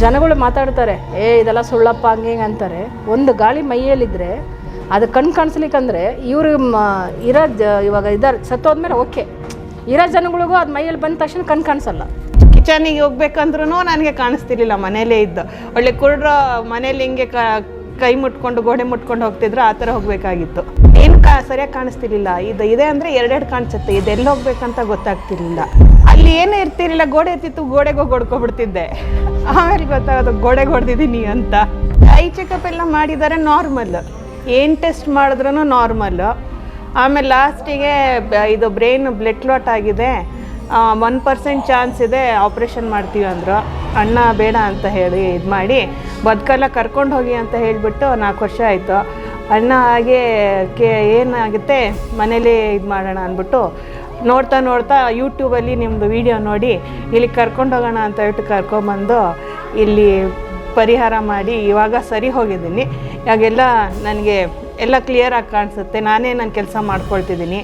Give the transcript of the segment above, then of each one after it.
ಜನಗಳು ಮಾತಾಡ್ತಾರೆ, ಇದೆಲ್ಲ ಸುಳ್ಳಪ್ಪ ಹಂಗೆ ಹಿಂಗೆ ಅಂತಾರೆ. ಒಂದು ಗಾಳಿ ಮೈಯಲ್ಲಿದ್ದರೆ ಅದು ಕಣ್ಣು ಕಾಣಿಸ್ಲಿಕ್ಕಂದ್ರೆ ಇವರು ಇವಾಗ ಇದ್ದಾರೆ, ಸತ್ತೋದ್ಮೇಲೆ ಓಕೆ, ಇರೋ ಜನಗಳಿಗೂ ಅದು ಮೈಯಲ್ಲಿ ಬಂದ ತಕ್ಷಣ ಕಣ್ಣು ಕಾಣಿಸಲ್ಲ. ಕಿಚನಿಗೆ ಹೋಗ್ಬೇಕಂದ್ರೂ ನನಗೆ ಕಾಣಿಸ್ತಿರ್ಲಿಲ್ಲ, ಮನೇಲೇ ಇದ್ದು. ಒಳ್ಳೆ ಕುರುಡ್ರ ಮನೇಲಿ ಹಿಂಗೆ ಕೈ ಮುಟ್ಕೊಂಡು ಗೋಡೆ ಮುಟ್ಕೊಂಡು ಹೋಗ್ತಿದ್ರು, ಆ ಥರ ಹೋಗ್ಬೇಕಾಗಿತ್ತು. ಏನು ಸರಿಯಾಗಿ ಕಾಣಿಸ್ತಿರ್ಲಿಲ್ಲ. ಇದೆ ಅಂದರೆ ಎರಡೆರಡು ಕಾಣಿಸುತ್ತೆ, ಇದೆಲ್ಲ ಹೋಗ್ಬೇಕಂತ ಗೊತ್ತಾಗ್ತಿರ್ಲಿಲ್ಲ. ಅಲ್ಲಿ ಏನೂ ಇರ್ತಿರ್ಲಿಲ್ಲ, ಗೋಡೆ ಇರ್ತಿತ್ತು, ಗೋಡೆಗೆ ಹೋಗಿ ಹೊಡ್ಕೊಬಿಡ್ತಿದ್ದೆ. ಆಮೇಲೆ ಗೊತ್ತಾಗೋದು ಗೋಡೆಗೆ ಹೊಡೆದಿದ್ದೀನಿ ಅಂತ. ಐ ಚೆಕಪ್ ಎಲ್ಲ ಮಾಡಿದ್ದಾರೆ, ನಾರ್ಮಲ್. ಏನು ಟೆಸ್ಟ್ ಮಾಡಿದ್ರೂ ನಾರ್ಮಲ್ಲು. ಆಮೇಲೆ ಲಾಸ್ಟಿಗೆ ಇದು ಬ್ರೈನ್ ಬ್ಲಡ್ ಕ್ಲಾಟ್ ಆಗಿದೆ, 1% ಚಾನ್ಸ್ ಇದೆ, ಆಪ್ರೇಷನ್ ಮಾಡ್ತೀವಿ ಅಂದರು. ಅಣ್ಣ ಬೇಡ ಅಂತ ಹೇಳಿ ಇದು ಮಾಡಿ ಬದುಕೆಲ್ಲ ಕರ್ಕೊಂಡು ಹೋಗಿ ಅಂತ ಹೇಳಿಬಿಟ್ಟು 4 ವರ್ಷ ಆಯಿತು. ಅಣ್ಣ ಹಾಗೆ ಏನಾಗುತ್ತೆ ಮನೇಲಿ ಇದು ಮಾಡೋಣ ಅಂದ್ಬಿಟ್ಟು ನೋಡ್ತಾ ಯೂಟ್ಯೂಬಲ್ಲಿ ನಿಮ್ಮದು ವೀಡಿಯೋ ನೋಡಿ ಇಲ್ಲಿ ಕರ್ಕೊಂಡು ಹೋಗೋಣ ಅಂತ ಹೇಳ್ಬಿಟ್ಟು ಕರ್ಕೊಂಬಂದು ಇಲ್ಲಿ ಪರಿಹಾರ ಮಾಡಿ ಇವಾಗ ಸರಿ ಹೋಗಿದ್ದೀನಿ. ಇವಾಗೆಲ್ಲ ನನಗೆ ಎಲ್ಲ ಕ್ಲಿಯರಾಗಿ ಕಾಣಿಸುತ್ತೆ, ನಾನೇ ನನ್ನ ಕೆಲಸ ಮಾಡ್ಕೊಳ್ತಿದ್ದೀನಿ.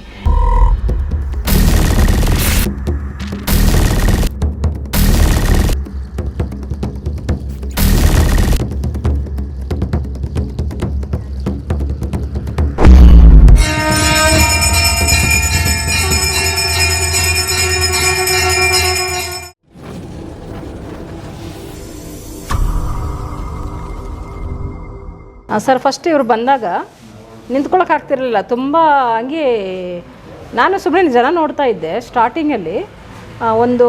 ಸರ್, ಫಸ್ಟ್ ಇವ್ರು ಬಂದಾಗ ನಿಂತ್ಕೊಳ್ಳೋಕೆ ಆಗ್ತಿರಲಿಲ್ಲ, ತುಂಬ ಹಂಗೆ. ನಾನು ಸುಮ್ಮನೆ ಜನ ನೋಡ್ತಾ ಇದ್ದೆ. ಸ್ಟಾರ್ಟಿಂಗಲ್ಲಿ ಒಂದು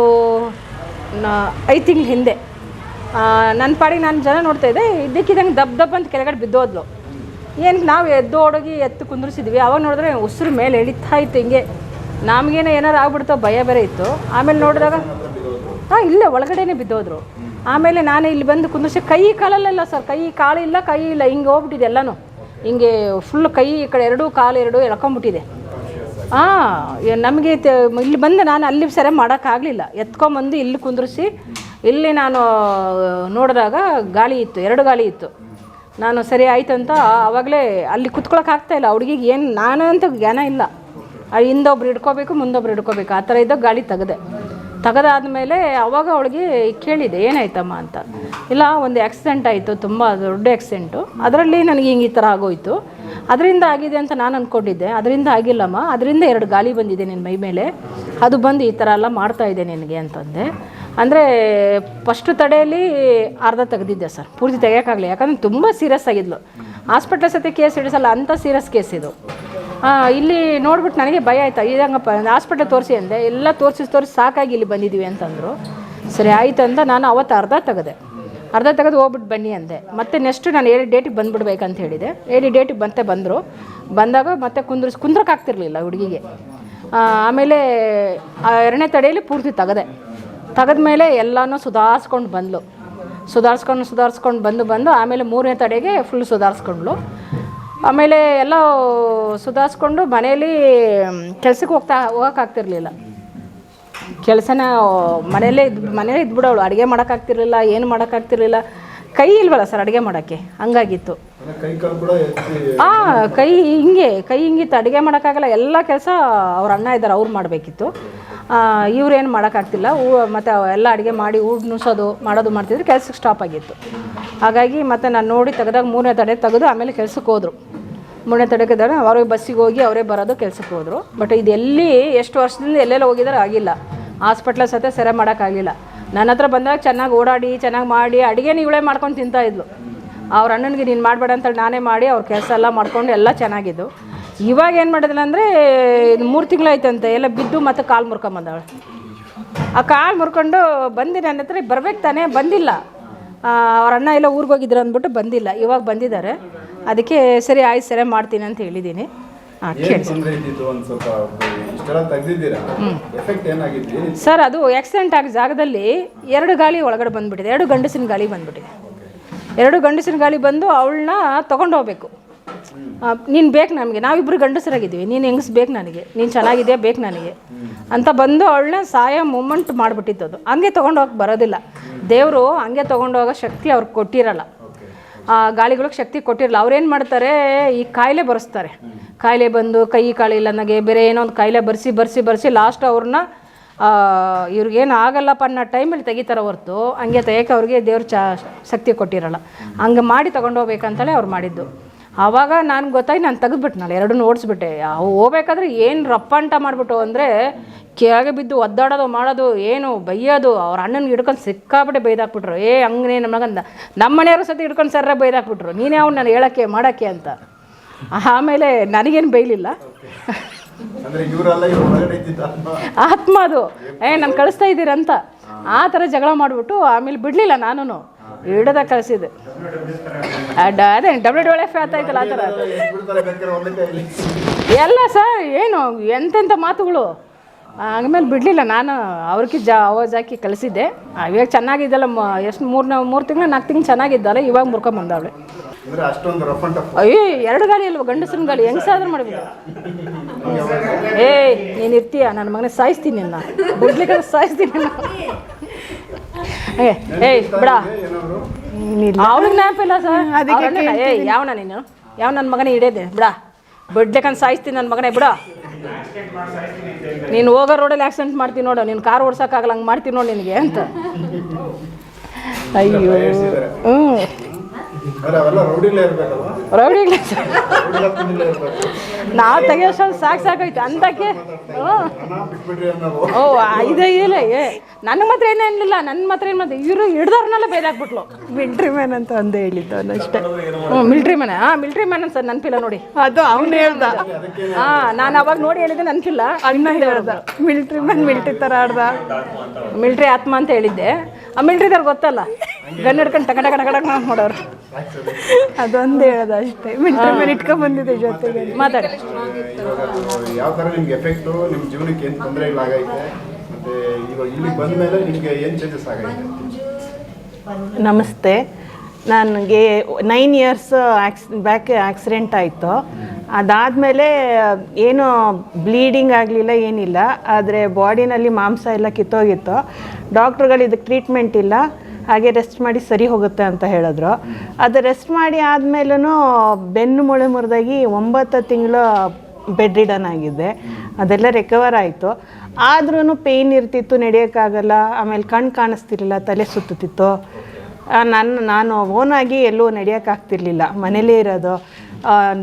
5 ತಿಂಗಳ ಹಿಂದೆ ನನ್ನ ಪಾಡಿಗೆ ನಾನು ಜನ ನೋಡ್ತಾ ಇದ್ದೆ. ಇದ್ದಕ್ಕಿದ್ದಂಗೆ ದಬ್ಬ ಅಂತ ಕೆಳಗಡೆ ಬಿದ್ದೋದ್ಲು. ಏನಕ್ಕೆ ನಾವು ಎತ್ತು ಕುಂದ್ರಿಸಿದ್ವಿ. ಅವಾಗ ನೋಡಿದ್ರೆ ಉಸಿರು ಮೇಲೆ ಎಳಿತಾ ಇತ್ತು ಹಿಂಗೆ. ನಮಗೇನೋ ಏನಾರು ಆಗ್ಬಿಡ್ತೋ ಭಯ ಬೇರೆ ಇತ್ತು. ಆಮೇಲೆ ನೋಡಿದಾಗ ಇಲ್ಲೇ ಒಳಗಡೆನೇ ಬಿದ್ದೋದ್ರು. ಆಮೇಲೆ ನಾನೇ ಇಲ್ಲಿ ಬಂದು ಕುಂದಿಸಿ ಕೈ ಕಾಲಲ್ಲ ಸರ್, ಕೈ ಕಾಲಿಲ್ಲ, ಕೈ ಇಲ್ಲ, ಹಿಂಗೆ ಹೋಗ್ಬಿಟ್ಟಿದೆ ಎಲ್ಲನೂ. ಹಿಂಗೆ ಫುಲ್ ಕೈ ಈ ಕಡೆ 2 ಕಾಲು 2 ಎಳ್ಕೊಂಬಿಟ್ಟಿದೆ. ನಮಗೆ ಇಲ್ಲಿ ಬಂದು ನಾನು ಅಲ್ಲಿ ಸರಿ ಮಾಡೋಕ್ಕಾಗಲಿಲ್ಲ. ಎತ್ಕೊಂಬಂದು ಇಲ್ಲಿ ಕುಂದ್ರಿಸಿ ಇಲ್ಲಿ ನಾನು ನೋಡಿದಾಗ ಗಾಳಿ ಇತ್ತು, 2 ಗಾಳಿ ಇತ್ತು. ನಾನು ಸರಿ ಆಯ್ತು ಅಂತ ಆವಾಗಲೇ ಅಲ್ಲಿ ಕುತ್ಕೊಳ್ಳೋಕ್ಕಾಗ್ತಾಯಿಲ್ಲ. ಹುಡುಗಿಗೆ ಏನು ನಾನು ಅಂತ ಜ್ಞಾನ ಇಲ್ಲ. ಹಿಂದೊಬ್ರು ಹಿಡ್ಕೋಬೇಕು, ಮುಂದೊಬ್ರು ಹಿಡ್ಕೋಬೇಕು, ಆ ಥರ ಇದ್ದಾಗ ಗಾಳಿ ತೆಗೆದಾದ್ಮೇಲೆ ಅವಾಗ ಅವಳಿಗೆ ಕೇಳಿದೆ ಏನಾಯ್ತಮ್ಮ ಅಂತ. ಇಲ್ಲ, ಒಂದು ಆಕ್ಸಿಡೆಂಟ್ ಆಯಿತು, ತುಂಬ ದೊಡ್ಡ ಆಕ್ಸಿಡೆಂಟು. ಅದರಲ್ಲಿ ನನಗೆ ಹಿಂಗೆ ಈ ಥರ ಆಗೋಯ್ತು, ಅದರಿಂದ ಆಗಿದೆ ಅಂತ ನಾನು ಅಂದ್ಕೊಂಡಿದ್ದೆ. ಅದರಿಂದ ಆಗಿಲ್ಲಮ್ಮ, ಅದರಿಂದ 2 ಗಾಳಿ ಬಂದಿದೆ ನಿನ್ನ ಮೈ ಮೇಲೆ, ಅದು ಬಂದು ಈ ಥರ ಎಲ್ಲ ಮಾಡ್ತಾಯಿದೆ ನಿನಗೆ ಅಂತಂದೆ. ಅಂದರೆ ಫಸ್ಟ್ ತಡೆಯಲ್ಲಿ ಅರ್ಧ ತೆಗೆದಿದ್ದೆ ಸರ್, ಪೂರ್ತಿ ತೆಗಿಯೋಕ್ಕಾಗಲಿ. ಯಾಕಂದರೆ ತುಂಬ ಸೀರಿಯಸ್ ಆಗಿದ್ಲು. ಹಾಸ್ಪಿಟ್ಲ್ ಸತಿ ಕೇಸ್ ಹಿಡಿಸಲ್ಲ, ಅಂಥ ಸೀರಿಯಸ್ ಕೇಸ್ ಇದು. ಇಲ್ಲಿ ನೋಡ್ಬಿಟ್ಟು ನನಗೆ ಭಯ ಆಯ್ತಾ, ಇದಂಗಪ್ಪ ಹಾಸ್ಪಿಟಲ್ ತೋರಿಸಿ ಅಂದೆ. ಎಲ್ಲ ತೋರಿಸಿ ಸಾಕಾಗಿ ಇಲ್ಲಿ ಬಂದಿದ್ದೀವಿ ಅಂತಂದರು. ಸರಿ ಆಯ್ತು ಅಂತ ನಾನು ಅವತ್ತು ಅರ್ಧ ತೆಗೆದು ಹೋಗ್ಬಿಟ್ಟು ಬನ್ನಿ ಅಂದೆ. ಮತ್ತು ನೆಕ್ಸ್ಟ್ ನಾನು 7 ಡೇಟಿಗೆ ಬಂದುಬಿಡ್ಬೇಕಂತ ಹೇಳಿದೆ. 7 ಡೇಟಿಗೆ ಬಂದಾಗ ಮತ್ತೆ ಕುಂದ್ರಕ್ಕಾಗ್ತಿರ್ಲಿಲ್ಲ ಹುಡುಗಿಗೆ. ಆಮೇಲೆ 2ನೇ ತಡೆಯಲ್ಲಿ ಪೂರ್ತಿ ತೆಗೆದ್ಮೇಲೆ ಎಲ್ಲನೂ ಸುಧಾರಿಸ್ಕೊಂಡು ಬಂದು ಆಮೇಲೆ 3ನೇ ತಡೆಗೆ ಫುಲ್ ಸುಧಾರಿಸ್ಕೊಂಡ್ಲು. ಆಮೇಲೆ ಎಲ್ಲ ಸುಧಾರಿಸ್ಕೊಂಡು ಮನೇಲಿ ಕೆಲ್ಸಕ್ಕೆ ಹೋಗೋಕ್ಕಾಗ್ತಿರ್ಲಿಲ್ಲ. ಕೆಲಸನ ಮನೇಲೇ ಇದ್ಬಿಡೋಳು. ಅಡುಗೆ ಮಾಡೋಕ್ಕಾಗ್ತಿರ್ಲಿಲ್ಲ, ಏನು ಮಾಡೋಕ್ಕಾಗ್ತಿರ್ಲಿಲ್ಲ. ಕೈ ಇಲ್ವಲ್ಲ ಸರ್ ಅಡುಗೆ ಮಾಡೋಕ್ಕೆ, ಹಂಗಾಗಿತ್ತು. ಕೈ ಹಿಂಗಿತ್ತು, ಅಡುಗೆ ಮಾಡೋಕ್ಕಾಗಲ್ಲ. ಎಲ್ಲ ಕೆಲಸ ಅವ್ರ ಅಣ್ಣ ಇದ್ದಾರೆ, ಅವ್ರು ಮಾಡಬೇಕಿತ್ತು. ಇವ್ರೇನು ಮಾಡೋಕ್ಕಾಗ್ತಿಲ್ಲ. ಮತ್ತು ಎಲ್ಲ ಅಡುಗೆ ಮಾಡಿ ನುಸೋದು ಮಾಡೋದು ಮಾಡ್ತಿದ್ರು. ಕೆಲ್ಸಕ್ಕೆ ಸ್ಟಾಪ್ ಆಗಿತ್ತು. ಹಾಗಾಗಿ ಮತ್ತು ನಾನು ನೋಡಿ ತೆಗೆದಾಗ 3ನೇ ತಡೆ ತೆಗೆದು ಆಮೇಲೆ ಕೆಲ್ಸಕ್ಕೆ ಹೋದರು. 3ನೇ ತಡೆಗೆ ಅವ್ರಿಗೆ ಬಸ್ಸಿಗೆ ಹೋಗಿ ಅವರೇ ಬರೋದು, ಕೆಲ್ಸಕ್ಕೆ ಹೋದರು. ಬಟ್ ಇದೆಲ್ಲಿ ಎಷ್ಟು ವರ್ಷದಿಂದ ಎಲ್ಲೆಲ್ಲ ಹೋಗಿದ್ದಾರೆ ಆಗಿಲ್ಲ. ಹಾಸ್ಪಿಟ್ಲ ಸತೆ ಸೆರೆ ಮಾಡೋಕ್ಕಾಗಲಿಲ್ಲ. ನನ್ನ ಹತ್ರ ಬಂದಾಗ ಚೆನ್ನಾಗಿ ಓಡಾಡಿ ಚೆನ್ನಾಗಿ ಮಾಡಿ ಅಡುಗೆನ ಇವಳೇ ಮಾಡ್ಕೊಂಡು ತಿಂತಾಯಿದ್ಲು. ಅವ್ರ ಅಣ್ಣನಿಗೆ ನೀನು ಮಾಡಬೇಡ ಅಂತೇಳಿ ನಾನೇ ಮಾಡಿ ಅವ್ರ ಕೆಲಸ ಎಲ್ಲ ಮಾಡ್ಕೊಂಡು ಎಲ್ಲ ಚೆನ್ನಾಗಿದ್ದು. ಇವಾಗ ಏನು ಮಾಡಿದಿಲ್ಲ ಅಂದರೆ 3 ತಿಂಗಳಾಯ್ತಂತೆ, ಎಲ್ಲ ಬಿದ್ದು ಮತ್ತು ಕಾಲು ಮುರ್ಕೊಂಬಂದವಳು. ಆ ಕಾಲು ಮುರ್ಕೊಂಡು ಬಂದು ನನ್ನ ಹತ್ರ ಬರ್ಬೇಕು ತಾನೇ, ಬಂದಿಲ್ಲ. ಅವ್ರ ಅಣ್ಣ ಎಲ್ಲ ಊರಿಗೆ ಹೋಗಿದ್ರು ಅಂದ್ಬಿಟ್ಟು ಬಂದಿಲ್ಲ. ಇವಾಗ ಬಂದಿದ್ದಾರೆ. ಅದಕ್ಕೆ ಸರಿ ಆಯ್ತು, ಸರಿ ಮಾಡ್ತೀನಿ ಅಂತ ಹೇಳಿದ್ದೀನಿ. ಸರ್, ಅದು ಆಕ್ಸಿಡೆಂಟ್ ಆಗೋ ಜಾಗದಲ್ಲಿ 2 ಗಾಳಿ ಒಳಗಡೆ ಬಂದುಬಿಟ್ಟಿದೆ. 2 ಗಂಡಸಿನ ಗಾಳಿ ಬಂದುಬಿಟ್ಟಿದೆ. 2 ಗಂಡಸಿನ ಗಾಳಿ ಬಂದು ಅವಳನ್ನ ತೊಗೊಂಡು ಹೋಗ್ಬೇಕು. ನೀನು ಬೇಕು ನಮಗೆ, ನಾವಿಬ್ಬರು ಗಂಡಸರಾಗಿದ್ದೀವಿ, ನೀನು ಹೆಂಗಸ್ ಬೇಕು ನನಗೆ, ನೀನು ಚೆನ್ನಾಗಿದೆಯಾ ಬೇಕು ನನಗೆ ಅಂತ ಬಂದು ಅವಳನ್ನ ಸಾಯೋ ಮೂಮೆಂಟ್ ಮಾಡಿಬಿಟ್ಟಿತ್ತು. ಹಂಗೆ ತೊಗೊಂಡೋಗಕ್ಕೆ ಬರೋದಿಲ್ಲ. ದೇವರು ಹಂಗೆ ತೊಗೊಂಡೋಗೋ ಶಕ್ತಿ ಅವ್ರಿಗೆ ಕೊಟ್ಟಿರಲ್ಲ. ಗಾಳಿಗಳಿಗೆ ಶಕ್ತಿ ಕೊಟ್ಟಿರಲ್ಲ. ಅವ್ರೇನು ಮಾಡ್ತಾರೆ, ಈ ಕಾಯಿಲೆ ಬರೆಸ್ತಾರೆ. ಕಾಯಿಲೆ ಬಂದು ಕೈ ಕಾಲು ಇಲ್ಲ ನನಗೆ, ಬೇರೆ ಏನೋ ಒಂದು ಕಾಯಿಲೆ ಬರ್ಸಿ ಲಾಸ್ಟ್ ಅವ್ರನ್ನ ಇವ್ರಿಗೇನು ಆಗಲ್ಲಪ್ಪ ಅನ್ನೋ ಟೈಮಲ್ಲಿ ತೆಗಿತಾರೆ ಹೊರ್ತು ಹಂಗೆ ತೆಗಿಯೋಕೆ ಅವ್ರಿಗೆ ದೇವ್ರು ಶಕ್ತಿ ಕೊಟ್ಟಿರಲ್ಲ. ಹಂಗೆ ಮಾಡಿ ತೊಗೊಂಡೋಗ್ಬೇಕಂತಲೇ ಅವ್ರು ಮಾಡಿದ್ದು. ಆವಾಗ ನಾನು ಗೊತ್ತಾಗಿ ನಾನು ತೆಗೆದ್ಬಿಟ್ನಲ್ಲ, ಎರಡನ್ನೂ ಓಡಿಸ್ಬಿಟ್ಟೆ. ಅವು ಹೋಗ್ಬೇಕಾದ್ರೆ ಏನು ರಪ್ಪಂಟ ಮಾಡಿಬಿಟ್ಟು ಅಂದರೆ ಕೆಳಗೆ ಬಿದ್ದು ಒದ್ದಾಡೋದು ಮಾಡೋದು, ಏನು ಬೈಯೋದು. ಅವ್ರ ಅಣ್ಣನ ಹಿಡ್ಕೊಂಡು ಸಿಕ್ಕಾಬಿಟ್ಟೆ ಬೈದಾಕ್ಬಿಟ್ರು. ಹಂಗೆ ನಮ್ಮ ಮನೆಯವರು ಸತಿ ಹಿಡ್ಕೊಂಡು ಸರ್ರ ಬೈದಾಕ್ಬಿಟ್ರು, ನೀನೇ ಅವ್ನು ನಾನು ಹೇಳೋಕ್ಕೆ ಮಾಡೋಕ್ಕೆ ಅಂತ. ಆಮೇಲೆ ನನಗೇನು ಬೈಲಿಲ್ಲ, ಆತ್ಮ ಅದು ನಾನು ಕಳಿಸ್ತಾ ಇದ್ದೀರಂತ ಆ ಥರ ಜಗಳ ಮಾಡಿಬಿಟ್ಟು ಆಮೇಲೆ ಬಿಡಲಿಲ್ಲ. ನಾನು ಹಿಡ್ದ ಕಳಿಸಿದ್ದೆ. ಅದೇ WWF ಆಯ್ತಲ್ಲ ಆ ಥರ ಎಲ್ಲ ಸರ್. ಏನು ಎಂತೆಂಥ ಮಾತುಗಳು. ಆಮೇಲೆ ಬಿಡಲಿಲ್ಲ, ನಾನು ಅವ್ರಿಗೆ ಅವಾಜ್ ಹಾಕಿ ಕಳಿಸಿದ್ದೆ. ಇವಾಗ ಚೆನ್ನಾಗಿದ್ದಲ್ಲ, ಎಷ್ಟು 3 ತಿಂಗಳು 4 ತಿಂಗಳು ಚೆನ್ನಾಗಿದ್ದಲ್ಲ, ಇವಾಗ ಮುರ್ಕೊಂಬಂದವಳೆ. ಅಯ್ಯೋ 2 ಗಾಳಿ ಅಲ್ವ, ಗಂಡಸನ ಗಾಳಿ, ಹೆಂಗಸಾದ್ರೂ ಮಾಡಬೇಕು. ನೀನು ಇರ್ತೀಯ, ನನ್ನ ಮಗನ ಸಾಯಿಸ್ತೀನಿ, ನಿನ್ನ ಬಿಡ್ಲಿಕ್ಕೆ ಸಾಯಿಸ್ತೀನಿ ಬಿಡ. ಅವ್ಳಿಗೆ ನೆನಪಿಲ್ಲ ಸರ್. ಯಾವನ ನೀನು, ಯಾವ ನನ್ನ ಮಗನೇ ಹಿಡಿಯೋದೆ ಬಿಡ, ಬಿಡ್ಲಿಕ್ಕಂತ ಸಾಯಿಸ್ತೀನಿ ನನ್ನ ಮಗನೇ ಬಿಡ. ನೀನು ಹೋಗೋ ರೋಡಲ್ಲಿ ಆಕ್ಸಿಡೆಂಟ್ ಮಾಡ್ತೀನಿ ನೋಡು, ನೀನು ಕಾರ್ ಓಡ್ಸೋಕ್ಕಾಗಲ್ಲ, ಹಂಗೆ ಮಾಡ್ತೀನಿ ನೋಡು ನಿನಗೆ ಅಂತ. ಅಯ್ಯೋ ರೌಡಿ ನಾವು ತೆಗಿಯೋಷ್ಟು ಸಾಕಾಯ್ತು ಅಂತಕ್ಕೆ. ಇದೇ ಇಲ್ಲ, ನನಗೆ ಮಾತ್ರ ಏನಿಲ್ಲ, ನನ್ನ ಮಾತ್ರ ಏನು ಮಾತ್ರ ಇವರು ಹಿಡ್ದವ್ರನ್ನೆಲ್ಲ ಬೈದಾಕ್ಬಿಟ್ಲು. ಮಿಲ್ಟ್ರಿ ಮ್ಯಾನ್ ಅಂತ ಒಂದೇ ಹೇಳಿದ್ದು ಅಷ್ಟೇ. ಮಿಲ್ಟ್ರಿ ಮ್ಯಾನ್ ಸರ್ ನೆನಪಿಲ್ಲ ನೋಡಿ, ಅದು ಅವ್ನು ಹೇಳ್ದ. ನಾನು ಅವಾಗ ನೋಡಿ ಹೇಳಿದ್ದೆ, ನೆನಪಿಲ್ಲ. ಅಣ್ಣ ಹೇಳ್ದ ಮಿಲ್ಟ್ರಿ ಮ್ಯಾನ್ ಮಿಲ್ಟ್ರಿ ಥರ ಆಡ್ದ, ಮಿಲ್ಟ್ರಿ ಆತ್ಮ ಅಂತ ಹೇಳಿದ್ದೆ. ಆ ಮಿಲ್ಟ್ರಿದವ್ರು ಗೊತ್ತಲ್ಲ, ಗನ್ ಹಿಡ್ಕೊಂಡು ಟಕ ಟಕ ಟಕ ಮಾಡೋರು. ಅದೊಂದು ಹೇಳೋದು ಅಷ್ಟೇ. ಮಿಲ್ಟ್ರಿ ಮ್ಯಾನ್ ಇಟ್ಕೊಂಡ್ ಬಂದಿದೆ ಜೊತೆಗೆ ಮಾತಾಡಿ. ಯಾವ ಥರ ನಿಮ್ಗೆ ಎಫೆಕ್ಟು, ನಿಮ್ಮ ಜೀವನಕ್ಕೆ ಏನು ತೊಂದರೆಗಳಾಗೈತೆ, ಮತ್ತು ಇವಾಗ ಇಲ್ಲಿಗೆ ಬಂದ ಮೇಲೆ ನಿಮಗೆ ಏನು ಚೇಂಜಸ್ ಆಗೈತೆ? ನಮಸ್ತೆ. ನನಗೆ 9 ಇಯರ್ಸ್ ಬ್ಯಾಕ್ ಆಕ್ಸಿಡೆಂಟ್ ಆಯಿತು. ಅದಾದಮೇಲೆ ಏನು ಬ್ಲೀಡಿಂಗ್ ಆಗಲಿಲ್ಲ, ಏನಿಲ್ಲ. ಆದರೆ ಬಾಡಿನಲ್ಲಿ ಮಾಂಸ ಎಲ್ಲ ಕಿತ್ತೋಗಿತ್ತು. ಡಾಕ್ಟ್ರುಗಳು ಇದಕ್ಕೆ ಟ್ರೀಟ್ಮೆಂಟ್ ಇಲ್ಲ, ಹಾಗೆ ರೆಸ್ಟ್ ಮಾಡಿ ಸರಿ ಹೋಗುತ್ತೆ ಅಂತ ಹೇಳಿದ್ರು. ಅದು ರೆಸ್ಟ್ ಮಾಡಿ ಆದಮೇಲೂ ಬೆನ್ನು ಮೂಳೆ ಮುರಿದಾಗಿ 9 ತಿಂಗಳು ಬೆಡ್ ರಿಡನ್ ಆಗಿದ್ದೆ. ಅದೆಲ್ಲ ರಿಕವರ್ ಆಯಿತು. ಆದ್ರೂ ಪೇಯ್ನ್ ಇರ್ತಿತ್ತು, ನಡೆಯೋಕ್ಕಾಗಲ್ಲ. ಆಮೇಲೆ ಕಣ್ಣು ಕಾಣಿಸ್ತಿರ್ಲಿಲ್ಲ, ತಲೆ ಸುತ್ತುತ್ತಿತ್ತು. ನಾನು ಓನಾಗಿ ಎಲ್ಲೂ ನಡೆಯೋಕ್ಕಾಗ್ತಿರ್ಲಿಲ್ಲ, ಮನೇಲೇ ಇರೋದು.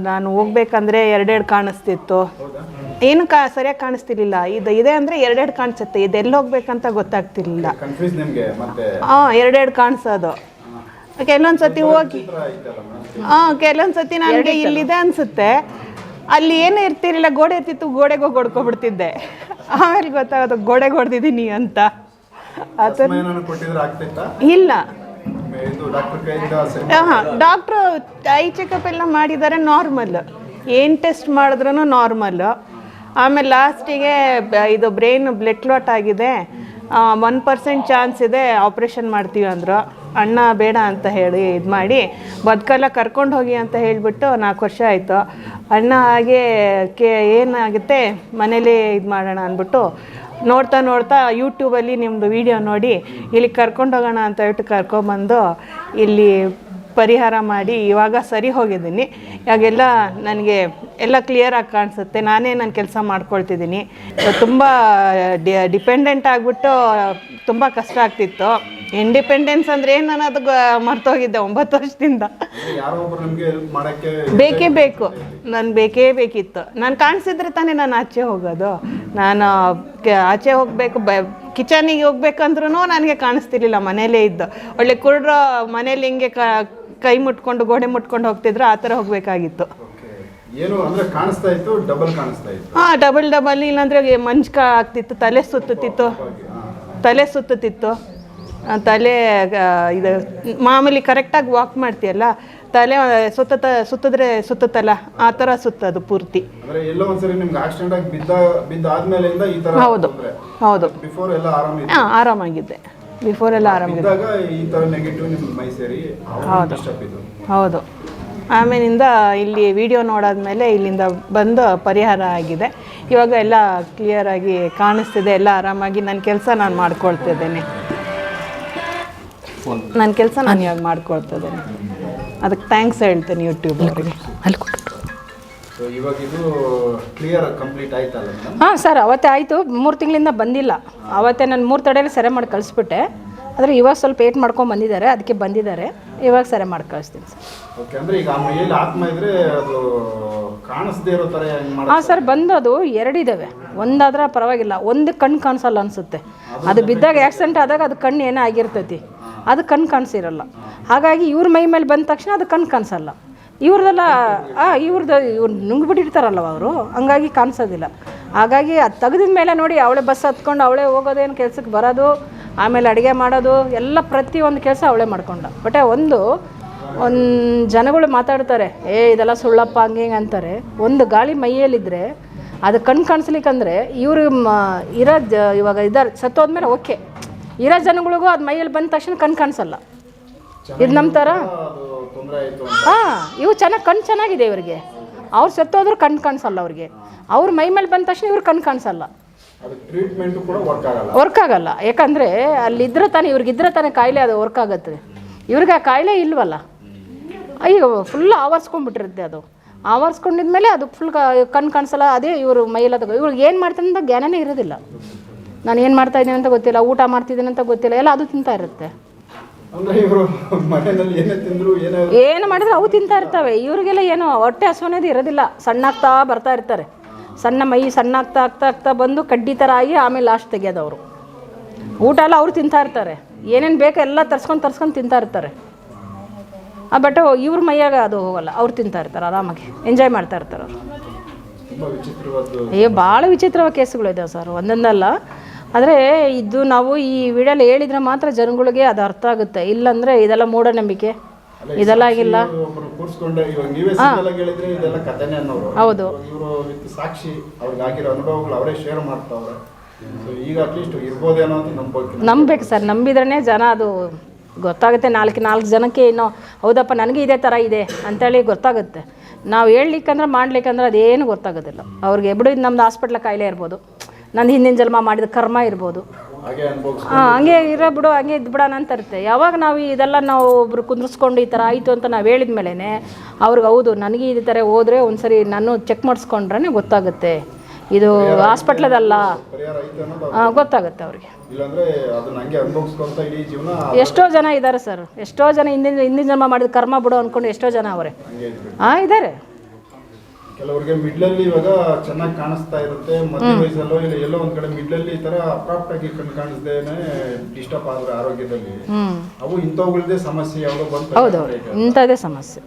ನಾನು ಹೋಗ್ಬೇಕಂದ್ರೆ 2 ಕಾಣಿಸ್ತಿತ್ತು, ಏನು ಸರಿಯಾಗಿ ಕಾಣಿಸ್ತಿರ್ಲಿಲ್ಲ. ಇದೆ ಅಂದರೆ 2 ಕಾಣಿಸುತ್ತೆ, ಇದೆಲ್ಲ ಹೋಗ್ಬೇಕಂತ ಗೊತ್ತಾಗ್ತಿರ್ಲಿಲ್ಲ. 2 ಕಾಣಿಸೋದು. ಕೆಲವೊಂದು ಸತಿ ಹೋಗಿ ಕೆಲವೊಂದು ಸತಿ ನನಗೆ ಇಲ್ಲಿದೆ ಅನಿಸುತ್ತೆ, ಅಲ್ಲಿ ಏನೂ ಇರ್ತಿರ್ಲಿಲ್ಲ, ಗೋಡೆ ಇರ್ತಿತ್ತು, ಗೋಡೆಗೆ ಹೋಗಿ ಹೊಡ್ಕೊಬಿಡ್ತಿದ್ದೆ. ಆಮೇಲೆ ಗೊತ್ತಾಗೋದು ಗೋಡೆಗೆ ಹೊಡೆದಿದ್ದೀನಿ ಅಂತ. ಇಲ್ಲ, ಡಾಕ್ಟ್ರು ಐ ಚೆಕಪ್ ಎಲ್ಲ ಮಾಡಿದ್ದಾರೆ, ನಾರ್ಮಲ್. ಏನು ಟೆಸ್ಟ್ ಮಾಡಿದ್ರೂ ನಾರ್ಮಲ್ಲು. ಆಮೇಲೆ ಲಾಸ್ಟಿಗೆ ಇದು ಬ್ರೈನ್ ಬ್ಲಡ್ ಕ್ಲಾಟ್ ಆಗಿದೆ, 1% ಚಾನ್ಸ್ ಇದೆ, ಆಪ್ರೇಷನ್ ಮಾಡ್ತೀವಿ ಅಂದರು. ಅಣ್ಣ ಬೇಡ ಅಂತ ಹೇಳಿ ಇದು ಮಾಡಿ ಬದುಕೆಲ್ಲ ಕರ್ಕೊಂಡು ಹೋಗಿ ಅಂತ ಹೇಳಿಬಿಟ್ಟು 4 ವರ್ಷ ಆಯಿತು. ಅಣ್ಣ ಹಾಗೆ ಏನಾಗುತ್ತೆ ಮನೇಲಿ ಇದು ಮಾಡೋಣ ಅಂದ್ಬಿಟ್ಟು ನೋಡ್ತಾ ಯೂಟ್ಯೂಬಲ್ಲಿ ನಿಮ್ಮದು ವೀಡಿಯೋ ನೋಡಿ ಇಲ್ಲಿಗೆ ಕರ್ಕೊಂಡು ಹೋಗೋಣ ಅಂತ ಹೇಳ್ಬಿಟ್ಟು ಕರ್ಕೊಂಬಂದು ಇಲ್ಲಿ ಪರಿಹಾರ ಮಾಡಿ ಇವಾಗ ಸರಿ ಹೋಗಿದ್ದೀನಿ. ಇವಾಗೆಲ್ಲ ನನಗೆ ಎಲ್ಲ ಕ್ಲಿಯರಾಗಿ ಕಾಣಿಸುತ್ತೆ. ನಾನೇ ನನ್ನ ಕೆಲಸ ಮಾಡ್ಕೊಳ್ತಿದ್ದೀನಿ. ತುಂಬ ಡಿಪೆಂಡೆಂಟ್ ಆಗಿಬಿಟ್ಟು ತುಂಬ ಕಷ್ಟ ಆಗ್ತಿತ್ತು. ಇಂಡಿಪೆಂಡೆನ್ಸ್ ಅಂದರೆ ಏನು ನಾನು ಅದು ಮರ್ತೋಗಿದ್ದೆ 9 ವರ್ಷದಿಂದ. ಬೇಕೇ ಬೇಕು, ಬೇಕೇ ಬೇಕಿತ್ತು. ನಾನು ಕಾಣಿಸಿದ್ರೆ ತಾನೇ ನಾನು ಆಚೆ ಹೋಗೋದು. ನಾನು ಆಚೆ ಹೋಗಬೇಕು, ಕಿಚನಿಗೆ ಹೋಗ್ಬೇಕಂದ್ರೂ ನನಗೆ ಕಾಣಿಸ್ತಿರ್ಲಿಲ್ಲ, ಮನೇಲೇ ಇದ್ದು. ಒಳ್ಳೆ ಕುರುಡ್ರ ಮನೇಲಿ ಹಿಂಗೆ ಕೈ ಮುಟ್ಕೊಂಡು ಗೋಡೆ ಮುಟ್ಕೊಂಡು ಹೋಗ್ತಿದ್ರು, ಆ ಥರ ಹೋಗ್ಬೇಕಾಗಿತ್ತು. ಡಬಲ್ ಇಲ್ಲಾಂದರೆ ಮಂಜ್ಕ ಆಗ್ತಿತ್ತು, ತಲೆ ಸುತ್ತುತ್ತಿತ್ತು. ತಲೆ ಇದು ಮಾಮೂಲಿ ಕರೆಕ್ಟಾಗಿ ವಾಕ್ ಮಾಡ್ತೀಯಲ್ಲ, ತಲೆ ಸುತ್ತುತ್ತಲ್ಲ, ಆ ಥರ ಸುತ್ತದು ಪೂರ್ತಿ. ಹೌದು ಆರಾಮಾಗಿದ್ದೆ. ಬಿಫೋರ್ ಎಲ್ಲ ಆರಾಮಾಗಿದ್ದೆ. ಹೌದು. ಆಮೇಲಿಂದ ಇಲ್ಲಿ ವಿಡಿಯೋ ನೋಡಾದ್ಮೇಲೆ ಇಲ್ಲಿಂದ ಬಂದು ಪರಿಹಾರ ಆಗಿದೆ. ಇವಾಗ ಎಲ್ಲ ಕ್ಲಿಯರಾಗಿ ಕಾಣಿಸ್ತಿದೆ, ಎಲ್ಲ ಆರಾಮಾಗಿ ನನ್ನ ಕೆಲಸ ನಾನು ಮಾಡ್ಕೊಳ್ತಿದ್ದೇನೆ. ಇವಾಗ ಮಾಡ್ಕೊಳ್ತಿದ್ದೇನೆ. ಅದಕ್ಕೆ ಥ್ಯಾಂಕ್ಸ್ ಹೇಳ್ತೇನೆ ಯೂಟ್ಯೂಬ್ ಅವರಿಗೆ. ಸೊ ಇವಾಗ ಇದು ಕ್ಲಿಯರ್ ಕಂಪ್ಲೀಟ್ ಆಯ್ತಲ್ಲ ಮೇಡಮ್? ಹಾಂ ಸರ್, ಅವತ್ತೇ ಆಯಿತು. 3 ತಿಂಗಳಿಂದ ಬಂದಿಲ್ಲ. ಅವತ್ತೇ ನಾನು 3 ತಡೆಯಲ್ಲಿ ಸೆರೆ ಮಾಡಿ ಕಳಿಸ್ಬಿಟ್ಟೆ. ಆದರೆ ಇವಾಗ ಸ್ವಲ್ಪ ಏಟ್ ಮಾಡ್ಕೊಂಡು ಬಂದಿದ್ದಾರೆ, ಅದಕ್ಕೆ ಬಂದಿದ್ದಾರೆ. ಇವಾಗ ಸೆರೆ ಮಾಡಿ ಕಳಿಸ್ತೀನಿ ಸರ್. ಓಕೆ, ಅಂದರೆ ಈಗ ಮೈಯಲ್ಲಿ ಆತ್ಮ ಇದ್ರೆ ಅದು ಕಾಣಿಸ್ದೇ ಇರೋ ಥರ ಹೆಂಗೆ ಮಾಡಿ? ಹಾಂ ಸರ್, ಬಂದು ಅದು 2 ಇದ್ದಾವೆ. ಒಂದಾದ್ರೆ ಪರವಾಗಿಲ್ಲ, ಒಂದು ಕಣ್ಣು ಕಾಣಿಸಲ್ಲ ಅನಿಸುತ್ತೆ. ಅದು ಬಿದ್ದಾಗ ಆಕ್ಸಿಡೆಂಟ್ ಆದಾಗ ಅದು ಕಣ್ಣು ಏನೋ ಆಗಿರ್ತೈತಿ, ಅದು ಕಣ್ಣು ಕಾಣಿಸಿರಲ್ಲ. ಹಾಗಾಗಿ ಇವ್ರ ಮೈ ಮೇಲೆ ಬಂದ ತಕ್ಷಣ ಅದು ಕಣ್ಣು ಕಾಣಿಸಲ್ಲ. ಇವ್ರದೆಲ್ಲ ಇವ್ರು ನುಂಗ್ಬಿಟ್ಟಿರ್ತಾರಲ್ವ ಅವರು, ಹಂಗಾಗಿ ಕಾಣಿಸೋದಿಲ್ಲ. ಹಾಗಾಗಿ ಅದು ತೆಗೆದ ಮೇಲೆ ನೋಡಿ, ಅವಳೇ ಬಸ್ ಹತ್ಕೊಂಡು ಅವಳೇ ಹೋಗೋದೇನು, ಕೆಲ್ಸಕ್ಕೆ ಬರೋದು, ಆಮೇಲೆ ಅಡುಗೆ ಮಾಡೋದು, ಎಲ್ಲ ಪ್ರತಿಯೊಂದು ಕೆಲಸ ಅವಳೇ ಮಾಡ್ಕೊಂಡ. ಬಟ್ ಒಂದು ಜನಗಳು ಮಾತಾಡ್ತಾರೆ, ಇದೆಲ್ಲ ಸುಳ್ಳಪ್ಪ ಹಂಗೆ ಹಿಂಗೆ ಅಂತಾರೆ. ಒಂದು ಗಾಳಿ ಮೈಯಲ್ಲಿದ್ದರೆ ಅದು ಕಣ್ಣು ಕಾಣಿಸ್ಲಿಕ್ಕಂದ್ರೆ ಇವರು ಇವಾಗ ಇದ್ದಾರೆ, ಸತ್ತೋದ್ಮೇಲೆ ಓಕೆ. ಇರೋ ಜನಗಳಿಗೂ ಅದು ಮೈಯಲ್ಲಿ ಬಂದ ತಕ್ಷಣ ಕಣ್ಣು ಕಾಣಿಸಲ್ಲ. ಇದು ನಮ್ಮ ಥರ ಇವು ಕಣ್ಣು ಚೆನ್ನಾಗಿದೆ ಇವ್ರಿಗೆ. ಅವ್ರು ಸತ್ತೋದ್ರು ಕಣ್ಣು ಕಾಣಿಸಲ್ಲ ಅವ್ರಿಗೆ. ಅವ್ರ ಮೈ ಮೇಲೆ ಬಂದ ತಕ್ಷಣ ಇವ್ರು ಕಣ್ಣು ಕಾಣಿಸಲ್ಲ, ವರ್ಕ್ ಆಗಲ್ಲ. ಯಾಕಂದರೆ ಅಲ್ಲಿದ್ರೆ ತಾನೇ, ಇವ್ರಿಗಿದ್ರೆ ತಾನೇ ಕಾಯಿಲೆ ಅದು ವರ್ಕ್ ಆಗುತ್ತೆ. ಇವ್ರಿಗೆ ಆ ಕಾಯಿಲೆ ಇಲ್ವಲ್ಲ, ಅಯ್ಯೋ ಫುಲ್ ಆವರಿಸ್ಕೊಂಡ್ಬಿಟ್ಟಿರುತ್ತೆ. ಅದು ಆವರಿಸ್ಕೊಂಡಿದ್ಮೇಲೆ ಅದು ಫುಲ್ ಕಣ್ಣು ಕಾಣಿಸಲ್ಲ. ಅದೇ ಇವರು ಮೈಯೆಲ್ಲ ಇವ್ರಿಗೆ ಏನು ಮಾಡ್ತಾನೆ ಅಂತ ಜ್ಞಾನನೇ ಇರೋದಿಲ್ಲ. ನಾನು ಏನು ಮಾಡ್ತಾಯಿದ್ದೀನಿ ಅಂತ ಗೊತ್ತಿಲ್ಲ, ಊಟ ಮಾಡ್ತಿದ್ದೀನಿ ಅಂತ ಗೊತ್ತಿಲ್ಲ, ಎಲ್ಲ ಅದು ತಿಂತಾ ಇರುತ್ತೆ. ಏನು ಮಾಡಿದ್ರೆ ಅವು ತಿಂತಾ ಇರ್ತವೆ. ಇವ್ರಿಗೆಲ್ಲ ಏನು ಹೊಟ್ಟೆ ಹಸುವನೇದು ಇರೋದಿಲ್ಲ. ಸಣ್ಣಾಗ್ತಾ ಬರ್ತಾ ಇರ್ತಾರೆ. ಸಣ್ಣ ಮೈ ಸಣ್ಣಾಗ್ತಾ ಆಗ್ತಾ ಆಗ್ತಾ ಬಂದು ಕಡ್ಡಿ ಥರ ಆಗಿ ಆಮೇಲೆ ಲಾಸ್ಟ್ ತೆಗೆಯೋದು. ಊಟ ಎಲ್ಲ ಅವ್ರು ತಿಂತಾ ಇರ್ತಾರೆ. ಏನೇನು ಬೇಕೋ ಎಲ್ಲ ತರ್ಸ್ಕೊಂಡು ತಿಂತಾ ಇರ್ತಾರೆ. ಬಟ್ ಇವ್ರ ಮೈಯಾಗ ಅದು ಹೋಗಲ್ಲ, ಅವ್ರು ತಿಂತಾ ಇರ್ತಾರೆ, ಆರಾಮಾಗಿ ಎಂಜಾಯ್ ಮಾಡ್ತಾ ಇರ್ತಾರೆ ಅವರು. ಭಾಳ ವಿಚಿತ್ರವಾದ ಕೇಸುಗಳಿದ್ದಾವೆ ಸರ್, ಒಂದೊಂದಲ್ಲ. ಆದರೆ ಇದು ನಾವು ಈ ವಿಡಿಯೋಲಿ ಹೇಳಿದರೆ ಮಾತ್ರ ಜನಗಳಿಗೆ ಅದು ಅರ್ಥ ಆಗುತ್ತೆ. ಇಲ್ಲಾಂದರೆ ಇದೆಲ್ಲ ಮೂಢನಂಬಿಕೆ, ಇದೆಲ್ಲ ಆಗಿಲ್ಲ. ಹೌದು, ಸಾಕ್ಷಿ ಅವ್ರಿಗಾಗಿರೋ ಅನುಭವಗಳು ಅವರೇ ಶೇರ್ ಮಾಡ್ತಾವ್ರೆ. ಈಗ ಅಟ್ಲೀಸ್ಟ್ ಇರ್ಬೋದೇನೋ ಅಂತ ನಂಬಬೇಕು ಸರ್. ನಂಬಿದ್ರೇ ಜನ ಅದು ಗೊತ್ತಾಗುತ್ತೆ. ನಾಲ್ಕು ಜನಕ್ಕೆ ಇನ್ನೂ ಹೌದಪ್ಪ ನನಗೆ ಇದೇ ಥರ ಇದೆ ಅಂತೇಳಿ ಗೊತ್ತಾಗುತ್ತೆ. ನಾವು ಹೇಳ್ಲಿಕ್ಕಂದ್ರೆ ಮಾಡ್ಲಿಕ್ಕಂದ್ರೆ ಅದೇನು ಗೊತ್ತಾಗೋದಿಲ್ಲ ಅವ್ರಿಗೆ. ಬಿಡು, ಇದು ನಮ್ದು ಹಾಸ್ಪಿಟ್ಲ ಕಾಯಿಲೆ ಇರ್ಬೋದು, ನಂದು ಹಿಂದಿನ ಜನ್ಮ ಮಾಡಿದ ಕರ್ಮ ಇರ್ಬೋದು, ಹಂಗೆ ಇರೋ ಬಿಡು, ಹಂಗೆ ಇದ್ದು ಬಿಡೋಣ ಅಂತ ಇರುತ್ತೆ. ಯಾವಾಗ ನಾವು ಇದೆಲ್ಲ ನಾವು ಒಬ್ರು ಕುಂದ್ರಿಸ್ಕೊಂಡು ಈ ಥರ ಆಯಿತು ಅಂತ ನಾವು ಹೇಳಿದ ಮೇಲೇ ಅವ್ರಿಗೆ ಹೌದು ನನಗೆ ಈ ಥರ ಹೋದರೆ ಒಂದ್ಸರಿ ನಾನು ಚೆಕ್ ಮಾಡಿಸ್ಕೊಂಡ್ರೆ ಗೊತ್ತಾಗುತ್ತೆ, ಇದು ಹಾಸ್ಪಿಟ್ಲದಲ್ಲ, ಗೊತ್ತಾಗುತ್ತೆ ಅವ್ರಿಗೆ. ಎಷ್ಟೋ ಜನ ಇದ್ದಾರೆ ಸರ್, ಎಷ್ಟೋ ಜನ ಹಿಂದಿನ ಜನ್ಮ ಮಾಡಿದ ಕರ್ಮ ಬಿಡು ಅಂದ್ಕೊಂಡು ಎಷ್ಟೋ ಜನ ಅವರೇ ಇದ್ದಾರೆ. ಕೆಲವರಿಗೆ ಮಿಡ್ಲಲ್ಲಿ ಇವಾಗ ಚೆನ್ನಾಗಿ ಕಾಣಿಸ್ತಾ ಇರುತ್ತೆ, ಮಧ್ಯ ವಯಸ್ಸಲ್ಲೋ ಇಲ್ಲ ಎಲ್ಲೋ ಒಂದ್ ಕಡೆ ಮಿಡ್ಲಲ್ಲಿ ಈ ತರ ಅಪ್ರಾಪ್ಟ್ ಆಗಿ ಕಣ್ಣು ಕಾಣಿಸ್ದೇನೆ ಡಿಸ್ಟರ್ಬ್ ಆದ್ರೆ ಆರೋಗ್ಯದಲ್ಲಿ ಅವು ಇಂಥವುಗಳದೇ ಸಮಸ್ಯೆ ಯಾವ್ದೋ ಬಂತು. ಹೌದೌದು, ಇಂಥದೇ ಸಮಸ್ಯೆ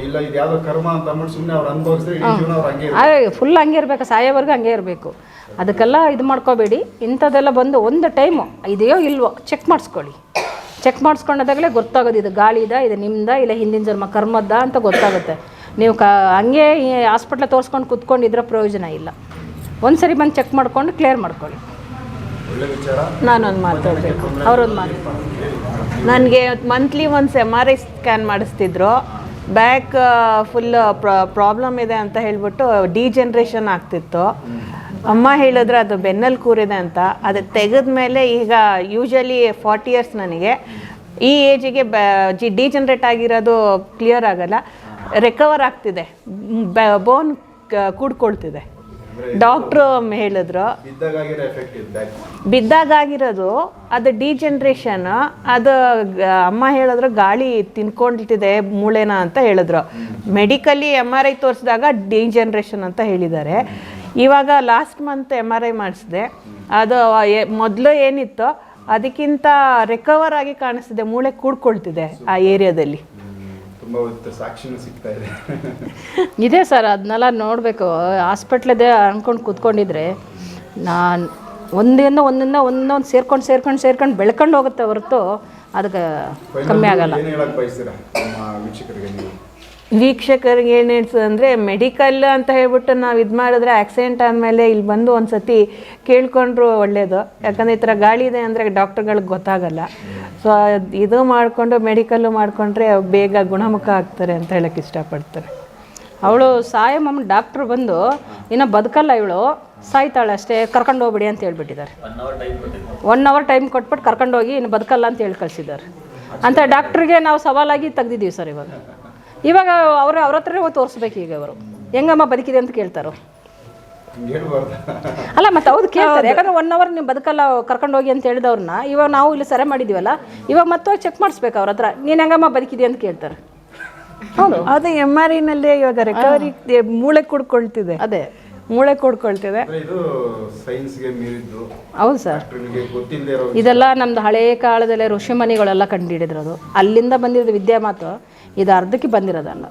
ಇಲ್ಲ, ಇದು ಯಾವ್ದೋ ಕರ್ಮ ಅಂತ ಅಂದ್ಬಿಟ್ಟು ಸುಮ್ಮನೆ ಅವ್ರು ಅನುಭವಿಸಿದ್ರೆ ಇಡೀ ಜೀವನ ಅವ್ರು ಹಂಗೆ ಫುಲ್ ಹಂಗೆ ಇರಬೇಕು, ಸಾಯೋವರೆಗೂ ಹಂಗೆ ಇರಬೇಕು. ಅದಕ್ಕೆಲ್ಲ ಇದು ಮಾಡ್ಕೋಬೇಡಿ. ಇಂಥದ್ದೆಲ್ಲ ಬಂದು ಒಂದು ಟೈಮು ಇದೆಯೋ ಇಲ್ವೋ ಚೆಕ್ ಮಾಡಿಸ್ಕೊಳ್ಳಿ. ಚೆಕ್ ಮಾಡಿಸ್ಕೊಂಡಾಗಲೇ ಗೊತ್ತಾಗೋದು ಇದು ಗಾಳಿದ, ಇದು ನಿಮ್ದ, ಇಲ್ಲ ಹಿಂದಿನ ಜನ್ಮ ಕರ್ಮದ್ದ ಅಂತ ಗೊತ್ತಾಗುತ್ತೆ. ನೀವು ಹಂಗೆ ಹಾಸ್ಪಿಟ್ಲ ತೋರಿಸ್ಕೊಂಡು ಕುತ್ಕೊಂಡಿದ್ರೆ ಪ್ರಯೋಜನ ಇಲ್ಲ. ಒಂದ್ಸರಿ ಬಂದು ಚೆಕ್ ಮಾಡ್ಕೊಂಡು ಕ್ಲಿಯರ್ ಮಾಡ್ಕೊಳ್ಳಿ. ನಾನೊಂದು ಮಾತಾಡಬೇಕು, ಅವರೊಂದು ಮಾತು. ನನಗೆ ಮಂತ್ಲಿ ಒನ್ಸ್ MRI ಸ್ಕ್ಯಾನ್ ಮಾಡಿಸ್ತಿದ್ರು. ಬ್ಯಾಕ್ ಫುಲ್ ಪ್ರಾಬ್ಲಮ್ ಇದೆ ಅಂತ ಹೇಳ್ಬಿಟ್ಟು ಡಿಜನ್ರೇಷನ್ ಆಗ್ತಿತ್ತು. ಅಮ್ಮ ಹೇಳಿದ್ರೆ ಅದು ಬೆನ್ನಲ್ಲಿ ಕೂರಿದೆ ಅಂತ. ಅದು ತೆಗೆದ್ಮೇಲೆ ಈಗ ಯೂಶಲಿ 40 ಇಯರ್ಸ್ ನನಗೆ, ಈ ಏಜಿಗೆ ಡಿಜನ್ರೇಟ್ ಆಗಿರೋದು ಕ್ಲಿಯರ್ ಆಗಲ್ಲ, ರಿಕವರ್ ಆಗ್ತಿದೆ, ಬೋನ್ ಕೂಡ್ಕೊಳ್ತಿದೆ. ಡಾಕ್ಟ್ರು ಹೇಳಿದ್ರು ಬಿದ್ದಾಗಿರೋದು ಅದು ಡಿಜನ್ರೇಷನ್, ಅದು ಅಮ್ಮ ಹೇಳಿದ್ರು ಗಾಳಿ ತಿನ್ಕೊಳ್ತಿದೆ ಮೂಳೆನ ಅಂತ ಹೇಳಿದ್ರು. ಮೆಡಿಕಲಿ MRI ತೋರಿಸಿದಾಗ ಡಿಜನ್ರೇಷನ್ ಅಂತ ಹೇಳಿದ್ದಾರೆ. ಇವಾಗ ಲಾಸ್ಟ್ ಮಂತ್ MRI ಮಾಡಿಸಿದೆ. ಅದು ಮೊದಲು ಏನಿತ್ತು ಅದಕ್ಕಿಂತ ರಿಕವರ್ ಆಗಿ ಕಾಣಿಸ್ತಿದೆ, ಮೂಳೆ ಕೂಡ್ಕೊಳ್ತಿದೆ ಆ ಏರಿಯಾದಲ್ಲಿ. ಇದೆ ಸರ್, ಅದನ್ನೆಲ್ಲ ನೋಡಬೇಕು. ಹಾಸ್ಪಿಟ್ಲದೇ ಅಂದ್ಕೊಂಡು ಕೂತ್ಕೊಂಡಿದ್ರೆ ನಾನು ಒಂದೊಂದು ಸೇರ್ಕೊಂಡು ಬೆಳ್ಕೊಂಡು ಹೋಗುತ್ತೆ ಹೊರತು ಅದಕ್ಕೆ ಕಮ್ಮಿ ಆಗಲ್ಲ. ವೀಕ್ಷಕರಿಗೆ ಏನು ಅಂದರೆ ಮೆಡಿಕಲ್ ಅಂತ ಹೇಳ್ಬಿಟ್ಟು ನಾವು ಇದು ಮಾಡಿದ್ರೆ ಆಕ್ಸಿಡೆಂಟ್ ಆದಮೇಲೆ ಇಲ್ಲಿ ಬಂದು ಒಂದು ಸತಿ ಕೇಳ್ಕೊಂಡ್ರು ಒಳ್ಳೆಯದು. ಯಾಕಂದರೆ ಈ ಥರ ಗಾಳಿ ಇದೆ ಅಂದರೆ ಡಾಕ್ಟರ್ಗಳಿಗೆ ಗೊತ್ತಾಗಲ್ಲ. ಸೊ ಇದು ಮಾಡಿಕೊಂಡು ಮೆಡಿಕಲ್ಲು ಮಾಡಿಕೊಂಡ್ರೆ ಬೇಗ ಗುಣಮುಖ ಆಗ್ತಾರೆ ಅಂತ ಹೇಳಕ್ಕೆ ಇಷ್ಟಪಡ್ತಾರೆ. ಅವಳು ಸಾಯಮ್ಮ ಡಾಕ್ಟ್ರು ಬಂದು ಇನ್ನೂ ಬದುಕಲ್ಲ, ಇವಳು ಸಾಯ್ತಾಳೆ ಅಷ್ಟೇ, ಕರ್ಕೊಂಡು ಹೋಗ್ಬಿಡಿ ಅಂತ ಹೇಳ್ಬಿಟ್ಟಿದ್ದಾರೆ. 1 hour ಟೈಮ್ ಕೊಟ್ಬಿಟ್ಟು ಕರ್ಕೊಂಡೋಗಿ ಇನ್ನು ಬದುಕಲ್ಲ ಅಂತ ಹೇಳಿ ಕಳಿಸಿದ್ದಾರೆ. ಅಂತ ಡಾಕ್ಟ್ರಿಗೆ ನಾವು ಸವಾಲಾಗಿ ತೆಗ್ದಿದ್ದೀವಿ ಸರ್. ಇವಾಗ ಅವ್ರ ಹತ್ರನೇ ಹೋಗಿ ತೋರಿಸ್ಬೇಕು ಈಗ ಇವರು. ಹೆಂಗಮ್ಮ ಬದುಕಿದೆ ಅಂತ ಕೇಳ್ತಾರೋ. ಹಿಂಗೆ ಹೇಳ್ಬಾರ್ದು. ಅಲ್ಲ ಮತ್ತೆ ಹೌದು ಕೇಳ್ತಾರೆ, ಯಾಕಂದ್ರೆ 1 ಅವರ್ ನೀವು ಬದುಕಲ್ಲ ಕರ್ಕೊಂಡೋಗಿ ಅಂತ ಹೇಳಿದವ್ರನ್ನ ಇವಾಗ ನಾವು ಇಲ್ಲಿ ಸೆರೆ ಮಾಡಿದ್ದೀವಲ್ಲ, ಇವಾಗ ಮತ್ತೆ ಚೆಕ್ ಮಾಡಿಸ್ಬೇಕು ಅವ್ರ ಹತ್ರ, ನೀನು ಹೆಂಗಮ್ಮ ಬದುಕಿದೆ ಅಂತ ಕೇಳ್ತಾರೆ. ಹೌದು, ಅದು MRI-ನಲ್ಲೇ ಇವಾಗ ರಿಕವರಿ ಮೂಳೆ ಕುಡ್ಕೊಳ್ತಿದೆ, ಅದೇ ಮೂಳೆ ಕೊಡ್ಕೊಳ್ತಿದೆ. ಇದು ಸೈನ್ಸ್ಗೆ ಮೀರಿದ್ದು. ಹೌದು ಸರ್, ಡಾಕ್ಟ್ರಿಗೆ ಗೊತ್ತಿಲ್ಲದೆ ಇರೋ ಇದೆಲ್ಲ ನಮ್ದು ಹಳೇ ಕಾಲದಲ್ಲೇ ಋಷಿಮನಿಗಳೆಲ್ಲ ಕಂಡುಹಿಡಿದ್ರದು, ಅಲ್ಲಿಂದ ಬಂದಿರೋದು ವಿದ್ಯೆ ಮಾತು, ಇದು ಅರ್ಧಕ್ಕೆ ಬಂದಿರೋದಲ್ಲ.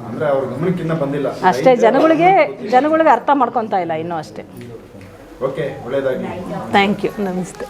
ಅಂದ್ರೆ ಅವ್ರ ಗಮನಕ್ಕಿನ್ನ ಬಂದಿಲ್ಲ ಅಷ್ಟೇ, ಜನಗಳಿಗೆ ಅರ್ಥ ಮಾಡ್ಕೊತಾ ಇಲ್ಲ ಇನ್ನೂ ಅಷ್ಟೇ. ಓಕೆ, ಒಳ್ಳೇದಾಗಿ. ಥ್ಯಾಂಕ್ ಯು, ನಮಸ್ತೆ.